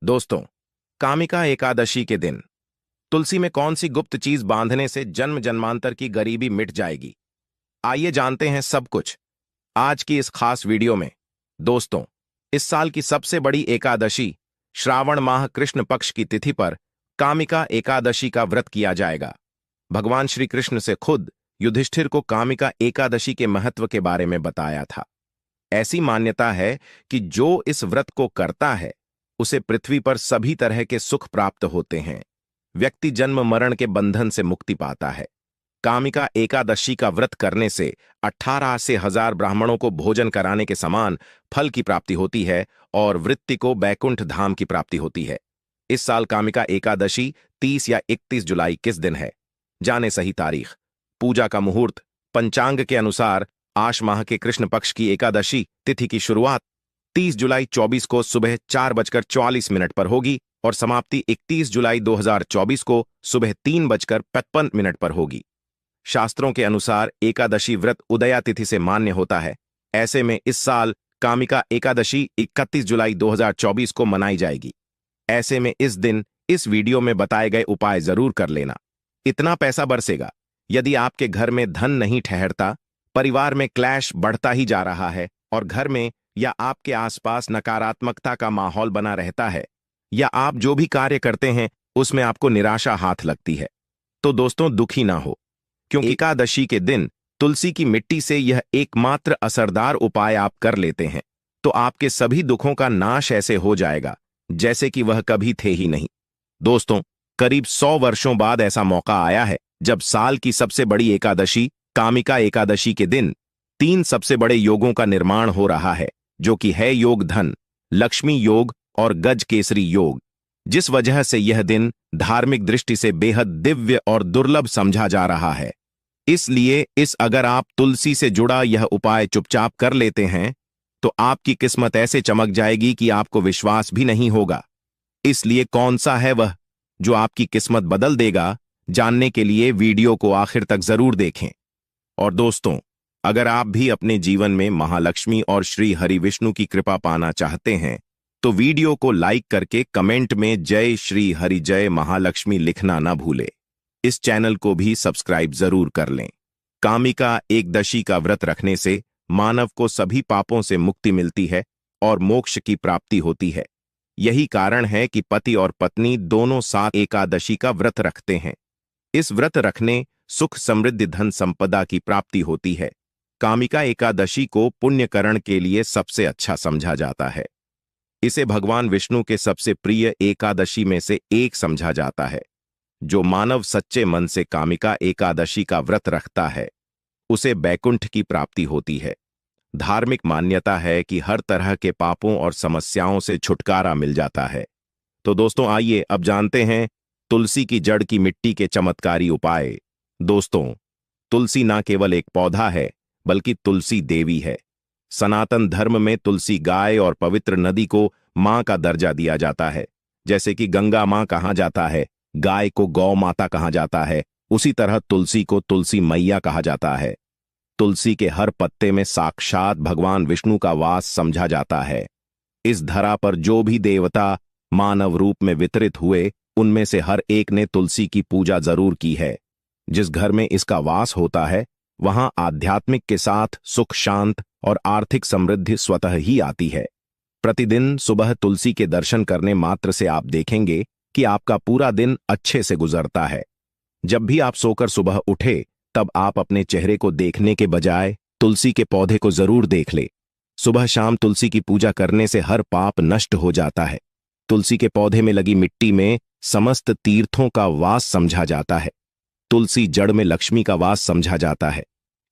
दोस्तों, कामिका एकादशी के दिन तुलसी में कौन सी गुप्त चीज बांधने से जन्म जन्मांतर की गरीबी मिट जाएगी? आइए जानते हैं सब कुछ आज की इस खास वीडियो में। दोस्तों, इस साल की सबसे बड़ी एकादशी श्रावण माह कृष्ण पक्ष की तिथि पर कामिका एकादशी का व्रत किया जाएगा। भगवान श्री कृष्ण से खुद युधिष्ठिर को कामिका एकादशी के महत्व के बारे में बताया था। ऐसी मान्यता है कि जो इस व्रत को करता है उसे पृथ्वी पर सभी तरह के सुख प्राप्त होते हैं। व्यक्ति जन्म मरण के बंधन से मुक्ति पाता है। कामिका एकादशी का व्रत करने से 18 से 1000 ब्राह्मणों को भोजन कराने के समान फल की प्राप्ति होती है और वृत्ति को बैकुंठ धाम की प्राप्ति होती है। इस साल कामिका एकादशी 30 या 31 जुलाई किस दिन है? जाने सही तारीख। पूजा का मुहूर्त पंचांग के अनुसार आश माह के कृष्ण पक्ष की एकादशी तिथि की शुरुआत 30 जुलाई 24 को सुबह 4:44 पर होगी और समाप्ति 31 जुलाई 2024 को सुबह 3:55 पर होगी। शास्त्रों के अनुसार एकादशी व्रत उदया तिथि से मान्य होता है। ऐसे में इस साल कामिका एकादशी 31 जुलाई 2024 को मनाई जाएगी। ऐसे में इस दिन इस वीडियो में बताए गए उपाय जरूर कर लेना। इतना पैसा बरसेगा। यदि आपके घर में धन नहीं ठहरता, परिवार में क्लैश बढ़ता ही जा रहा है और घर में या आपके आसपास नकारात्मकता का माहौल बना रहता है, या आप जो भी कार्य करते हैं उसमें आपको निराशा हाथ लगती है, तो दोस्तों दुखी ना हो, क्योंकि एकादशी के दिन तुलसी की मिट्टी से यह एकमात्र असरदार उपाय आप कर लेते हैं तो आपके सभी दुखों का नाश ऐसे हो जाएगा जैसे कि वह कभी थे ही नहीं। दोस्तों, करीब 100 वर्षों बाद ऐसा मौका आया है जब साल की सबसे बड़ी एकादशी कामिका एकादशी के दिन 3 सबसे बड़े योगों का निर्माण हो रहा है, जो कि है योग धन, लक्ष्मी योग और गज केसरी योग, जिस वजह से यह दिन धार्मिक दृष्टि से बेहद दिव्य और दुर्लभ समझा जा रहा है। इसलिए अगर आप तुलसी से जुड़ा यह उपाय चुपचाप कर लेते हैं तो आपकी किस्मत ऐसे चमक जाएगी कि आपको विश्वास भी नहीं होगा। इसलिए कौन सा है वह जो आपकी किस्मत बदल देगा, जानने के लिए वीडियो को आखिर तक जरूर देखें। और दोस्तों, अगर आप भी अपने जीवन में महालक्ष्मी और श्री हरि विष्णु की कृपा पाना चाहते हैं तो वीडियो को लाइक करके कमेंट में जय श्री हरि जय महालक्ष्मी लिखना ना भूले। इस चैनल को भी सब्सक्राइब जरूर कर लें। कामिका एकदशी का व्रत रखने से मानव को सभी पापों से मुक्ति मिलती है और मोक्ष की प्राप्ति होती है। यही कारण है कि पति और पत्नी दोनों साथ एकादशी का व्रत रखते हैं। इस व्रत रखने सुख समृद्धि धन संपदा की प्राप्ति होती है। कामिका एकादशी को पुण्यकरण के लिए सबसे अच्छा समझा जाता है। इसे भगवान विष्णु के सबसे प्रिय एकादशी में से एक समझा जाता है। जो मानव सच्चे मन से कामिका एकादशी का व्रत रखता है उसे बैकुंठ की प्राप्ति होती है। धार्मिक मान्यता है कि हर तरह के पापों और समस्याओं से छुटकारा मिल जाता है। तो दोस्तों, आइए अब जानते हैं तुलसी की जड़ की मिट्टी के चमत्कारी उपाय। दोस्तों, तुलसी ना केवल एक पौधा है बल्कि तुलसी देवी है। सनातन धर्म में तुलसी गाय और पवित्र नदी को मां का दर्जा दिया जाता है। जैसे कि गंगा मां कहा जाता है, गाय को गौ माता कहा जाता है, उसी तरह तुलसी को तुलसी मैया कहा जाता है। तुलसी के हर पत्ते में साक्षात भगवान विष्णु का वास समझा जाता है। इस धरा पर जो भी देवता मानव रूप में वितरित हुए उनमें से हर एक ने तुलसी की पूजा जरूर की है। जिस घर में इसका वास होता है वहां आध्यात्मिक के साथ सुख शांत और आर्थिक समृद्धि स्वतः ही आती है। प्रतिदिन सुबह तुलसी के दर्शन करने मात्र से आप देखेंगे कि आपका पूरा दिन अच्छे से गुजरता है। जब भी आप सोकर सुबह उठे तब आप अपने चेहरे को देखने के बजाय तुलसी के पौधे को जरूर देख ले। सुबह शाम तुलसी की पूजा करने से हर पाप नष्ट हो जाता है। तुलसी के पौधे में लगी मिट्टी में समस्त तीर्थों का वास समझा जाता है। तुलसी जड़ में लक्ष्मी का वास समझा जाता है।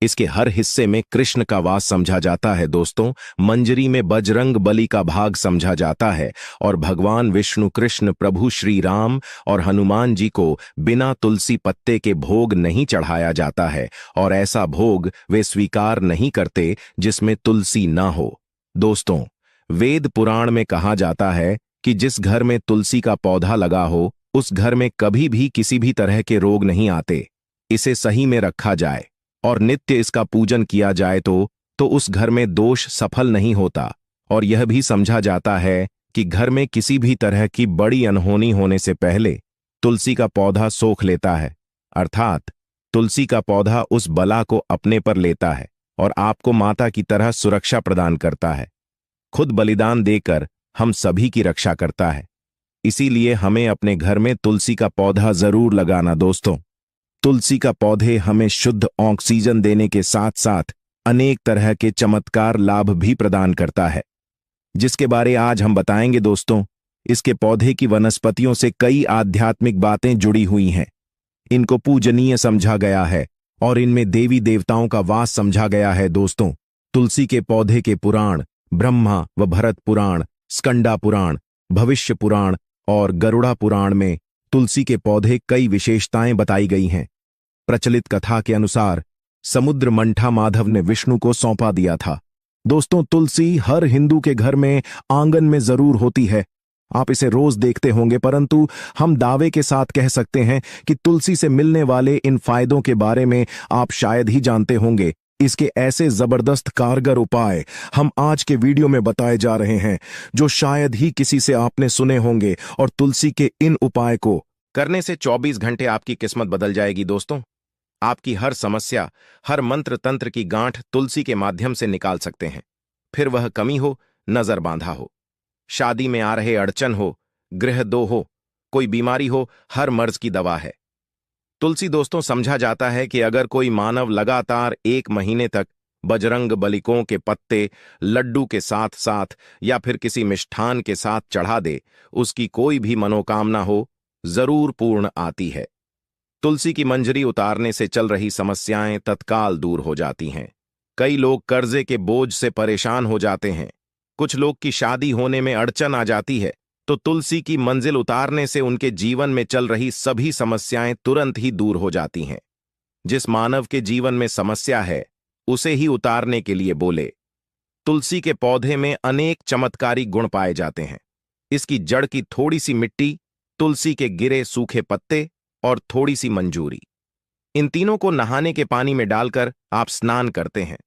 इसके हर हिस्से में कृष्ण का वास समझा जाता है। दोस्तों, मंजरी में बजरंग बली का भाग समझा जाता है और भगवान विष्णु कृष्ण प्रभु श्री राम और हनुमान जी को बिना तुलसी पत्ते के भोग नहीं चढ़ाया जाता है और ऐसा भोग वे स्वीकार नहीं करते जिसमें तुलसी ना हो। दोस्तों, वेद पुराण में कहा जाता है कि जिस घर में तुलसी का पौधा लगा हो उस घर में कभी भी किसी भी तरह के रोग नहीं आते। इसे सही में रखा जाए और नित्य इसका पूजन किया जाए तो उस घर में दोष सफल नहीं होता। और यह भी समझा जाता है कि घर में किसी भी तरह की बड़ी अनहोनी होने से पहले तुलसी का पौधा सोख लेता है, अर्थात तुलसी का पौधा उस बला को अपने पर लेता है और आपको माता की तरह सुरक्षा प्रदान करता है। खुद बलिदान देकर हम सभी की रक्षा करता है। इसीलिए हमें अपने घर में तुलसी का पौधा जरूर लगाना दोस्तों। तुलसी का पौधे हमें शुद्ध ऑक्सीजन देने के साथ साथ अनेक तरह के चमत्कार लाभ भी प्रदान करता है, जिसके बारे आज हम बताएंगे दोस्तों। इसके पौधे की वनस्पतियों से कई आध्यात्मिक बातें जुड़ी हुई हैं। इनको पूजनीय समझा गया है और इनमें देवी देवताओं का वास समझा गया है दोस्तों। तुलसी के पौधे के पुराण ब्रह्मा व भरत पुराण, स्कंदा पुराण, भविष्य पुराण और गरुड़ा पुराण में तुलसी के पौधे कई विशेषताएं बताई गई हैं। प्रचलित कथा के अनुसार समुद्र मंठा माधव ने विष्णु को सौंपा दिया था। दोस्तों, तुलसी हर हिंदू के घर में आंगन में जरूर होती है। आप इसे रोज देखते होंगे, परंतु हम दावे के साथ कह सकते हैं कि तुलसी से मिलने वाले इन फायदों के बारे में आप शायद ही जानते होंगे। इसके ऐसे जबरदस्त कारगर उपाय हम आज के वीडियो में बताए जा रहे हैं जो शायद ही किसी से आपने सुने होंगे, और तुलसी के इन उपाय को करने से 24 घंटे आपकी किस्मत बदल जाएगी दोस्तों। आपकी हर समस्या, हर मंत्र तंत्र की गांठ तुलसी के माध्यम से निकाल सकते हैं। फिर वह कमी हो, नजर बांधा हो, शादी में आ रहे अड़चन हो, गृह दो हो, कोई बीमारी हो, हर मर्ज की दवा है तुलसी दोस्तों। समझा जाता है कि अगर कोई मानव लगातार 1 महीने तक बजरंग बलिकों के पत्ते लड्डू के साथ साथ या फिर किसी मिष्ठान के साथ चढ़ा दे, उसकी कोई भी मनोकामना हो जरूर पूर्ण आती है। तुलसी की मंजरी उतारने से चल रही समस्याएं तत्काल दूर हो जाती हैं। कई लोग कर्जे के बोझ से परेशान हो जाते हैं। कुछ लोग की शादी होने में अड़चन आ जाती है, तो तुलसी की मंजिल उतारने से उनके जीवन में चल रही सभी समस्याएं तुरंत ही दूर हो जाती हैं। जिस मानव के जीवन में समस्या है, उसे ही उतारने के लिए बोले। तुलसी के पौधे में अनेक चमत्कारी गुण पाए जाते हैं। इसकी जड़ की थोड़ी सी मिट्टी, तुलसी के गिरे सूखे पत्ते और थोड़ी सी मंजूरी, इन तीनों को नहाने के पानी में डालकर आप स्नान करते हैं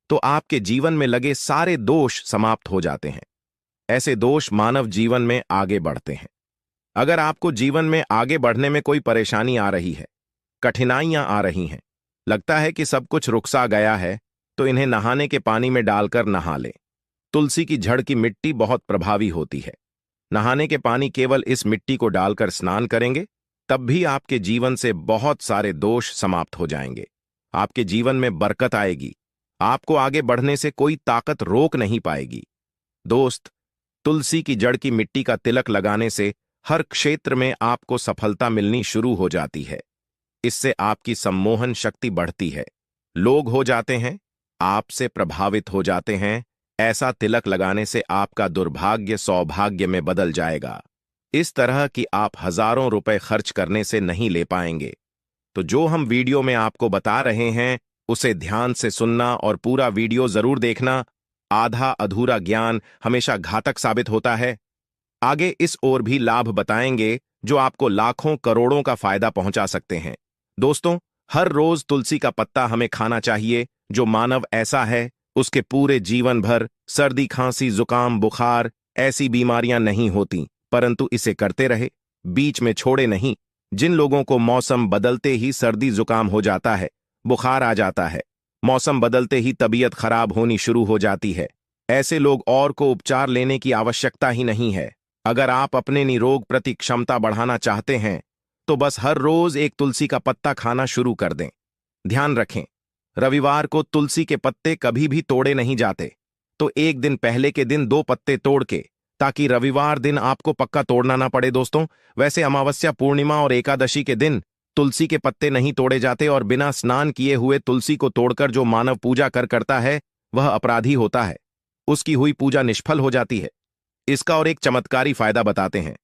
तो आपके जीवन में लगे सारे दोष समाप्त हो जाते हैं। ऐसे दोष मानव जीवन में आगे बढ़ते हैं। अगर आपको जीवन में आगे बढ़ने में कोई परेशानी आ रही है, कठिनाइयां आ रही हैं, लगता है कि सब कुछ रुकसा गया है, तो इन्हें नहाने के पानी में डालकर नहा लें। तुलसी की जड़ की मिट्टी बहुत प्रभावी होती है। नहाने के पानी केवल इस मिट्टी को डालकर स्नान करेंगे, तब भी आपके जीवन से बहुत सारे दोष समाप्त हो जाएंगे। आपके जीवन में बरकत आएगी। आपको आगे बढ़ने से कोई ताकत रोक नहीं पाएगी। दोस्त, तुलसी की जड़ की मिट्टी का तिलक लगाने से हर क्षेत्र में आपको सफलता मिलनी शुरू हो जाती है। इससे आपकी सम्मोहन शक्ति बढ़ती है। लोग हो जाते हैं, आपसे प्रभावित हो जाते हैं। ऐसा तिलक लगाने से आपका दुर्भाग्य सौभाग्य में बदल जाएगा। इस तरह कि आप हजारों रुपए खर्च करने से नहीं ले पाएंगे। तो जो हम वीडियो में आपको बता रहे हैं, उसे ध्यान से सुनना और पूरा वीडियो जरूर देखना। आधा अधूरा ज्ञान हमेशा घातक साबित होता है। आगे इस ओर भी लाभ बताएंगे जो आपको लाखों करोड़ों का फायदा पहुंचा सकते हैं। दोस्तों, हर रोज तुलसी का पत्ता हमें खाना चाहिए। जो मानव ऐसा है, उसके पूरे जीवन भर सर्दी, खांसी, जुकाम, बुखार ऐसी बीमारियां नहीं होती, परंतु इसे करते रहे, बीच में छोड़े नहीं। जिन लोगों को मौसम बदलते ही सर्दी जुकाम हो जाता है, बुखार आ जाता है, मौसम बदलते ही तबीयत खराब होनी शुरू हो जाती है, ऐसे लोग और को उपचार लेने की आवश्यकता ही नहीं है। अगर आप अपने निरोग प्रति क्षमता बढ़ाना चाहते हैं, तो बस हर रोज एक तुलसी का पत्ता खाना शुरू कर दें। ध्यान रखें, रविवार को तुलसी के पत्ते कभी भी तोड़े नहीं जाते, तो एक दिन पहले के दिन 2 पत्ते तोड़ के, ताकि रविवार दिन आपको पक्का तोड़ना ना पड़े दोस्तों। वैसे अमावस्या, पूर्णिमा और एकादशी के दिन तुलसी के पत्ते नहीं तोड़े जाते, और बिना स्नान किए हुए तुलसी को तोड़कर जो मानव पूजा करता है, वह अपराधी होता है। उसकी हुई पूजा निष्फल हो जाती है। इसका और एक चमत्कारी फायदा बताते हैं।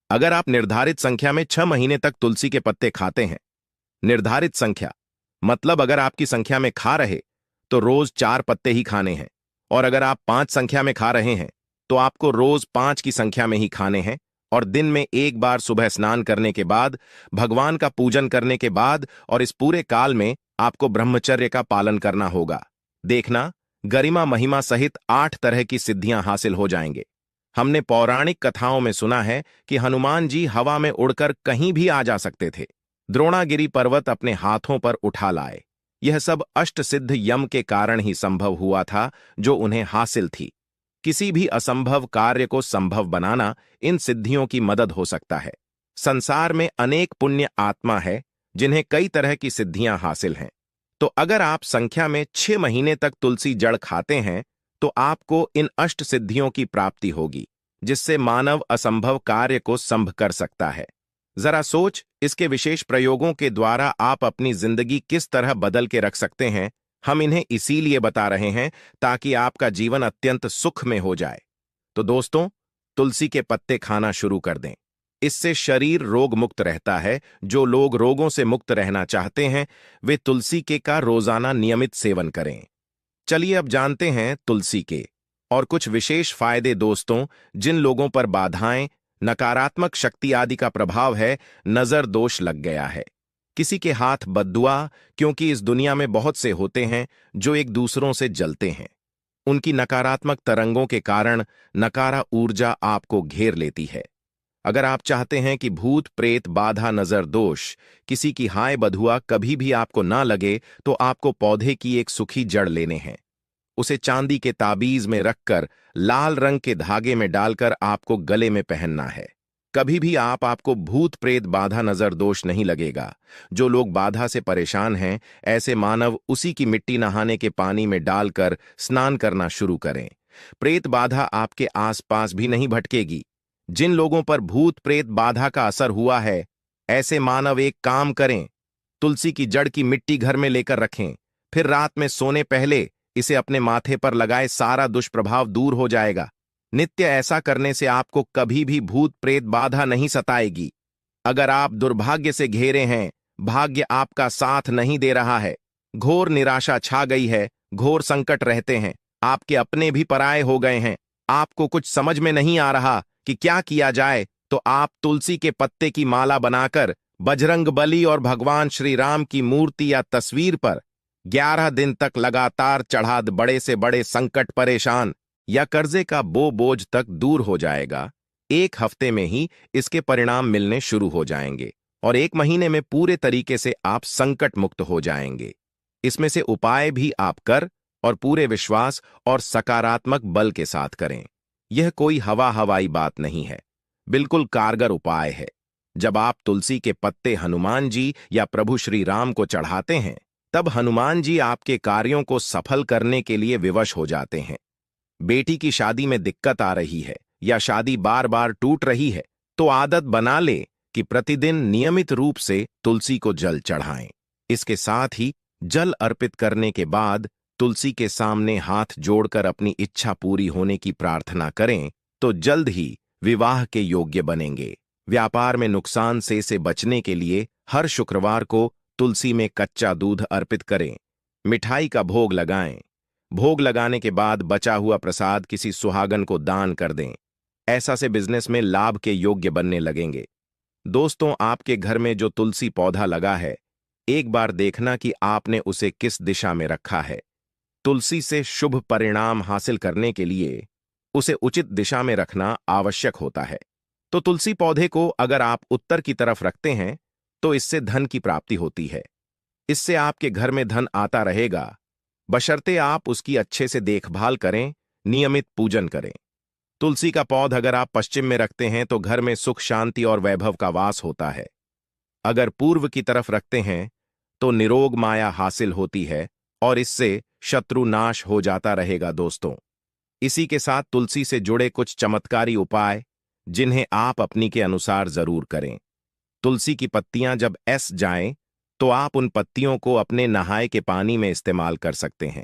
अगर आप निर्धारित संख्या में 6 महीने तक तुलसी के पत्ते खाते हैं, निर्धारित संख्या मतलब अगर आपकी संख्या में खा रहे तो रोज 4 पत्ते ही खाने हैं, और अगर आप 5 संख्या में खा रहे हैं तो आपको रोज 5 की संख्या में ही खाने हैं, और दिन में एक बार सुबह स्नान करने के बाद, भगवान का पूजन करने के बाद, और इस पूरे काल में आपको ब्रह्मचर्य का पालन करना होगा। देखना, गरिमा महिमा सहित 8 तरह की सिद्धियां हासिल हो जाएंगे। हमने पौराणिक कथाओं में सुना है कि हनुमान जी हवा में उड़कर कहीं भी आ जा सकते थे। द्रोणागिरी पर्वत अपने हाथों पर उठा लाए। यह सब अष्टसिद्ध यम के कारण ही संभव हुआ था, जो उन्हें हासिल थी। किसी भी असंभव कार्य को संभव बनाना इन सिद्धियों की मदद हो सकता है। संसार में अनेक पुण्य आत्मा है जिन्हें कई तरह की सिद्धियां हासिल हैं। तो अगर आप संख्या में 6 महीने तक तुलसी जड़ खाते हैं तो आपको इन अष्ट सिद्धियों की प्राप्ति होगी, जिससे मानव असंभव कार्य को संभ कर सकता है। जरा सोच, इसके विशेष प्रयोगों के द्वारा आप अपनी जिंदगी किस तरह बदल के रख सकते हैं। हम इन्हें इसीलिए बता रहे हैं ताकि आपका जीवन अत्यंत सुख में हो जाए। तो दोस्तों, तुलसी के पत्ते खाना शुरू कर दें। इससे शरीर रोग मुक्त रहता है। जो लोग रोगों से मुक्त रहना चाहते हैं, वे तुलसी के का रोजाना नियमित सेवन करें। चलिए अब जानते हैं तुलसी के और कुछ विशेष फायदे। दोस्तों, जिन लोगों पर बाधाएं, नकारात्मक शक्ति आदि का प्रभाव है, नजर दोष लग गया है, किसी के हाथ बद्दुआ, क्योंकि इस दुनिया में बहुत से होते हैं जो एक दूसरों से जलते हैं। उनकी नकारात्मक तरंगों के कारण नकारा ऊर्जा आपको घेर लेती है। अगर आप चाहते हैं कि भूत प्रेत बाधा नजर दोष, किसी की हाय बधुआ कभी भी आपको ना लगे, तो आपको पौधे की एक सूखी जड़ लेने हैं। उसे चांदी के ताबीज में रखकर लाल रंग के धागे में डालकर आपको गले में पहनना है। कभी भी आपको भूत प्रेत बाधा नजर दोष नहीं लगेगा। जो लोग बाधा से परेशान हैं, ऐसे मानव उसी की मिट्टी नहाने के पानी में डालकर स्नान करना शुरू करें। प्रेत बाधा आपके आसपास भी नहीं भटकेगी। जिन लोगों पर भूत प्रेत बाधा का असर हुआ है, ऐसे मानव एक काम करें, तुलसी की जड़ की मिट्टी घर में लेकर रखें। फिर रात में सोने पहले इसे अपने माथे पर लगाए, सारा दुष्प्रभाव दूर हो जाएगा। नित्य ऐसा करने से आपको कभी भी भूत प्रेत बाधा नहीं सताएगी। अगर आप दुर्भाग्य से घेरे हैं, भाग्य आपका साथ नहीं दे रहा है, घोर निराशा छा गई है, घोर संकट रहते हैं, आपके अपने भी पराये हो गए हैं, आपको कुछ समझ में नहीं आ रहा कि क्या किया जाए, तो आप तुलसी के पत्ते की माला बनाकर बजरंग बली और भगवान श्री राम की मूर्ति या तस्वीर पर 11 दिन तक लगातार चढ़ा द। बड़े से बड़े संकट, परेशान या कर्जे का बोझ तक दूर हो जाएगा। 1 हफ्ते में ही इसके परिणाम मिलने शुरू हो जाएंगे और 1 महीने में पूरे तरीके से आप संकट मुक्त हो जाएंगे। इसमें से उपाय भी आप कर और पूरे विश्वास और सकारात्मक बल के साथ करें। यह कोई हवाई बात नहीं है, बिल्कुल कारगर उपाय है। जब आप तुलसी के पत्ते हनुमान जी या प्रभु श्री राम को चढ़ाते हैं, तब हनुमान जी आपके कार्यों को सफल करने के लिए विवश हो जाते हैं। बेटी की शादी में दिक्कत आ रही है या शादी बार बार टूट रही है, तो आदत बना ले कि प्रतिदिन नियमित रूप से तुलसी को जल चढ़ाएं। इसके साथ ही जल अर्पित करने के बाद तुलसी के सामने हाथ जोड़कर अपनी इच्छा पूरी होने की प्रार्थना करें, तो जल्द ही विवाह के योग्य बनेंगे। व्यापार में नुकसान से बचने के लिए हर शुक्रवार को तुलसी में कच्चा दूध अर्पित करें। मिठाई का भोग लगाएं। भोग लगाने के बाद बचा हुआ प्रसाद किसी सुहागन को दान कर दें। ऐसा से बिजनेस में लाभ के योग्य बनने लगेंगे। दोस्तों, आपके घर में जो तुलसी पौधा लगा है, एक बार देखना कि आपने उसे किस दिशा में रखा है। तुलसी से शुभ परिणाम हासिल करने के लिए उसे उचित दिशा में रखना आवश्यक होता है। तो तुलसी पौधे को अगर आप उत्तर की तरफ रखते हैं, तो इससे धन की प्राप्ति होती है। इससे आपके घर में धन आता रहेगा, बशर्ते आप उसकी अच्छे से देखभाल करें, नियमित पूजन करें। तुलसी का पौधा अगर आप पश्चिम में रखते हैं, तो घर में सुख, शांति और वैभव का वास होता है। अगर पूर्व की तरफ रखते हैं, तो निरोग माया हासिल होती है और इससे शत्रु नाश हो जाता रहेगा। दोस्तों, इसी के साथ तुलसी से जुड़े कुछ चमत्कारी उपाय, जिन्हें आप अपनी के अनुसार जरूर करें। तुलसी की पत्तियां जब जाएं, तो आप उन पत्तियों को अपने नहाए के पानी में इस्तेमाल कर सकते हैं।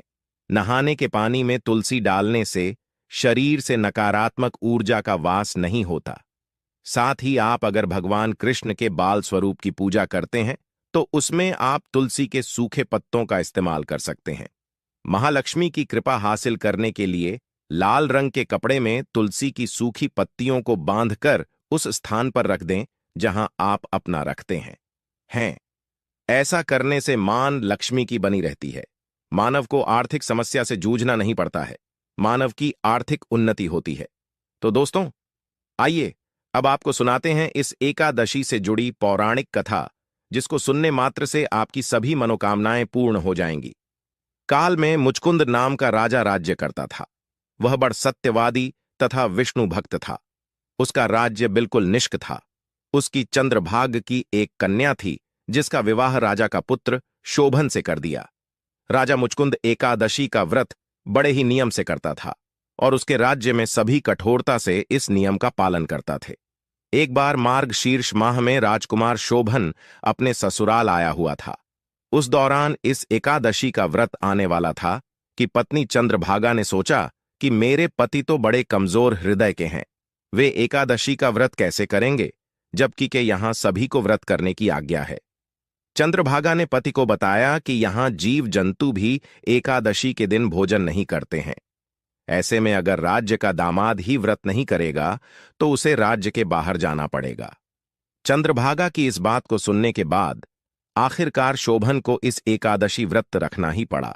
नहाने के पानी में तुलसी डालने से शरीर से नकारात्मक ऊर्जा का वास नहीं होता। साथ ही आप अगर भगवान कृष्ण के बाल स्वरूप की पूजा करते हैं, तो उसमें आप तुलसी के सूखे पत्तों का इस्तेमाल कर सकते हैं। महालक्ष्मी की कृपा हासिल करने के लिए लाल रंग के कपड़े में तुलसी की सूखी पत्तियों को बांधकर उस स्थान पर रख दें जहां आप अपना रखते हैं। ऐसा करने से मान लक्ष्मी की बनी रहती है। मानव को आर्थिक समस्या से जूझना नहीं पड़ता है। मानव की आर्थिक उन्नति होती है। तो दोस्तों, आइए अब आपको सुनाते हैं इस एकादशी से जुड़ी पौराणिक कथा, जिसको सुनने मात्र से आपकी सभी मनोकामनाएं पूर्ण हो जाएंगी। काल में मुचकुंद नाम का राजा राज्य करता था। वह बड़ सत्यवादी तथा विष्णु भक्त था। उसका राज्य बिल्कुल निष्क था। उसकी चंद्रभाग की एक कन्या थी, जिसका विवाह राजा का पुत्र शोभन से कर दिया। राजा मुचकुंद एकादशी का व्रत बड़े ही नियम से करता था और उसके राज्य में सभी कठोरता से इस नियम का पालन करता थे। एक बार मार्गशीर्ष माह में राजकुमार शोभन अपने ससुराल आया हुआ था। उस दौरान इस एकादशी का व्रत आने वाला था कि पत्नी चंद्रभागा ने सोचा कि मेरे पति तो बड़े कमजोर हृदय के हैं, वे एकादशी का व्रत कैसे करेंगे, जबकि के यहां सभी को व्रत करने की आज्ञा है। चंद्रभागा ने पति को बताया कि यहां जीव जंतु भी एकादशी के दिन भोजन नहीं करते हैं। ऐसे में अगर राज्य का दामाद ही व्रत नहीं करेगा तो उसे राज्य के बाहर जाना पड़ेगा। चंद्रभागा की इस बात को सुनने के बाद आखिरकार शोभन को इस एकादशी व्रत रखना ही पड़ा,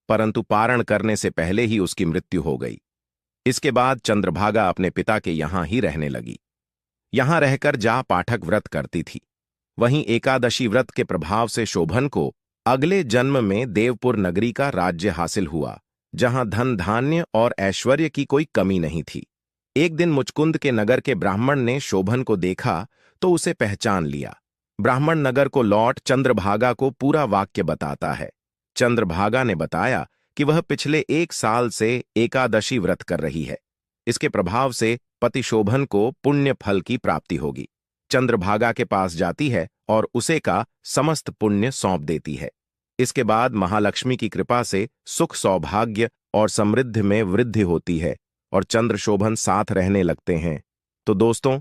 परंतु पारण करने से पहले ही उसकी मृत्यु हो गई। इसके बाद चंद्रभागा अपने पिता के यहां ही रहने लगी। यहां रहकर जा पाठक व्रत करती थी। वहीं एकादशी व्रत के प्रभाव से शोभन को अगले जन्म में देवपुर नगरी का राज्य हासिल हुआ, जहां धन धान्य और ऐश्वर्य की कोई कमी नहीं थी। एक दिन मुचकुंद के नगर के ब्राह्मण ने शोभन को देखा तो उसे पहचान लिया। ब्राह्मण नगर को लौट चंद्रभागा को पूरा वाक्य बताता है। चंद्रभागा ने बताया कि वह पिछले 1 साल से एकादशी व्रत कर रही है। इसके प्रभाव से पति शोभन को पुण्य फल की प्राप्ति होगी। चंद्रभागा के पास जाती है और उसे का समस्त पुण्य सौंप देती है। इसके बाद महालक्ष्मी की कृपा से सुख सौभाग्य और समृद्धि में वृद्धि होती है और चंद्र शोभन साथ रहने लगते हैं। तो दोस्तों,